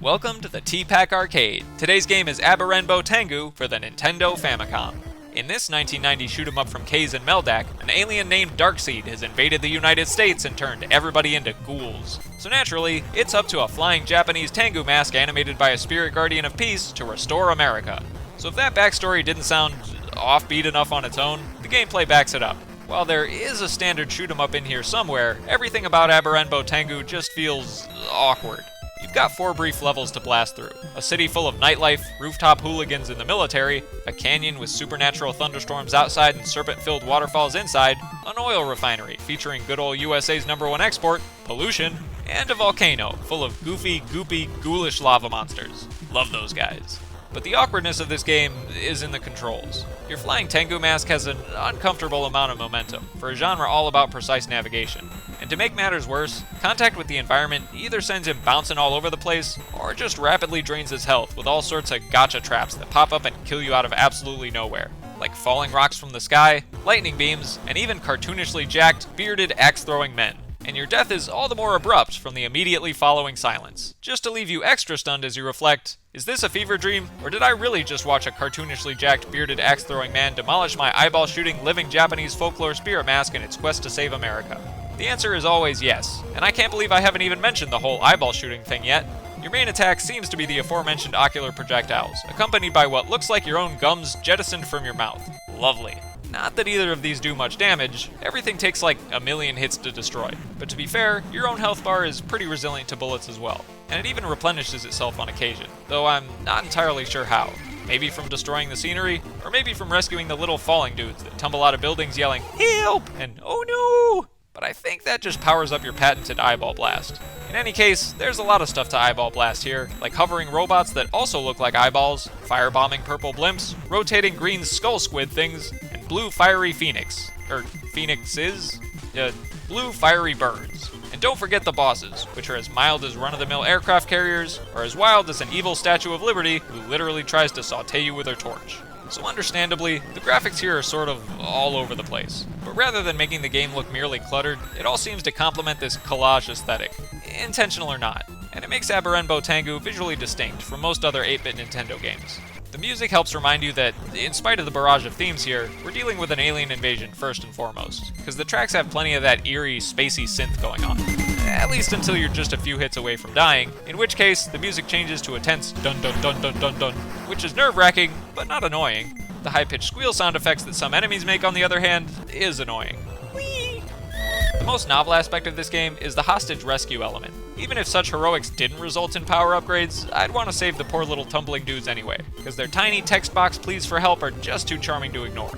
Welcome to the T-Pac Arcade. Today's game is Abarenbo Tengu for the Nintendo Famicom. In this 1990 shoot-'em-up from K's and Meldak, an alien named Darkseid has invaded the United States and turned everybody into ghouls. So naturally, it's up to a flying Japanese Tengu mask animated by a spirit guardian of peace to restore America. So if that backstory didn't sound offbeat enough on its own, the gameplay backs it up. While there is a standard shoot-'em-up in here somewhere, everything about Abarenbo Tengu just feels awkward. You've got 4 brief levels to blast through. A city full of nightlife, rooftop hooligans in the military, a canyon with supernatural thunderstorms outside and serpent-filled waterfalls inside, an oil refinery featuring good old USA's #1 export, pollution, and a volcano full of goofy, goopy, ghoulish lava monsters. Love those guys. But the awkwardness of this game is in the controls. Your flying Tengu mask has an uncomfortable amount of momentum for a genre all about precise navigation. And to make matters worse, contact with the environment either sends him bouncing all over the place, or just rapidly drains his health with all sorts of gotcha traps that pop up and kill you out of absolutely nowhere. Like falling rocks from the sky, lightning beams, and even cartoonishly jacked, bearded, axe-throwing men. And your death is all the more abrupt from the immediately following silence, just to leave you extra stunned as you reflect, is this a fever dream, or did I really just watch a cartoonishly jacked, bearded, axe-throwing man demolish my eyeball-shooting, living Japanese folklore spirit mask in its quest to save America? The answer is always yes, and I can't believe I haven't even mentioned the whole eyeball-shooting thing yet. Your main attack seems to be the aforementioned ocular projectiles, accompanied by what looks like your own gums jettisoned from your mouth. Lovely. Not that either of these do much damage, everything takes like a million hits to destroy. But to be fair, your own health bar is pretty resilient to bullets as well, and it even replenishes itself on occasion, though I'm not entirely sure how. Maybe from destroying the scenery, or maybe from rescuing the little falling dudes that tumble out of buildings yelling, "Help!" and "Oh no!" But I think that just powers up your patented eyeball blast. In any case, there's a lot of stuff to eyeball blast here, like hovering robots that also look like eyeballs, firebombing purple blimps, rotating green skull squid things, and blue fiery blue fiery birds. And don't forget the bosses, which are as mild as run-of-the-mill aircraft carriers, or as wild as an evil Statue of Liberty who literally tries to saute you with her torch. So understandably, the graphics here are sort of all over the place. But rather than making the game look merely cluttered, it all seems to complement this collage aesthetic, intentional or not, and it makes Abarenbo Tengu visually distinct from most other 8-bit Nintendo games. The music helps remind you that, in spite of the barrage of themes here, we're dealing with an alien invasion first and foremost, because the tracks have plenty of that eerie, spacey synth going on. At least until you're just a few hits away from dying, in which case the music changes to a tense dun dun dun dun dun dun, which is nerve-wracking, but not annoying. The high-pitched squeal sound effects that some enemies make, on the other hand, is annoying. Whee! The most novel aspect of this game is the hostage rescue element. Even if such heroics didn't result in power upgrades, I'd want to save the poor little tumbling dudes anyway, because their tiny text box pleas for help are just too charming to ignore.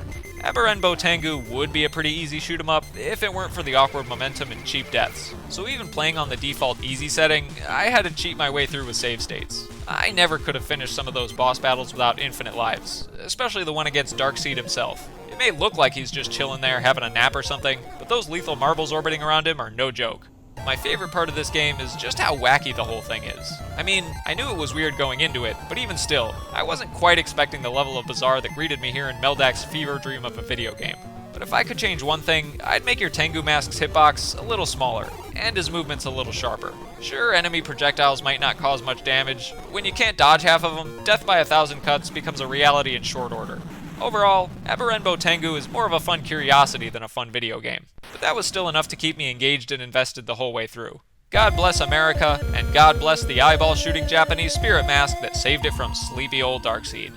Abarenbo Tengu would be a pretty easy shoot-'em-up if it weren't for the awkward momentum and cheap deaths. So even playing on the default easy setting, I had to cheat my way through with save states. I never could have finished some of those boss battles without infinite lives, especially the one against Darkseid himself. It may look like he's just chilling there having a nap or something, but those lethal marbles orbiting around him are no joke. My favorite part of this game is just how wacky the whole thing is. I mean, I knew it was weird going into it, but even still, I wasn't quite expecting the level of bizarre that greeted me here in Meldak's fever dream of a video game. But if I could change one thing, I'd make your Tengu mask's hitbox a little smaller, and his movements a little sharper. Sure, enemy projectiles might not cause much damage, but when you can't dodge half of them, death by 1,000 cuts becomes a reality in short order. Overall, Abarenbo Tengu is more of a fun curiosity than a fun video game, but that was still enough to keep me engaged and invested the whole way through. God bless America, and God bless the eyeball-shooting Japanese spirit mask that saved it from sleepy old Darkseid.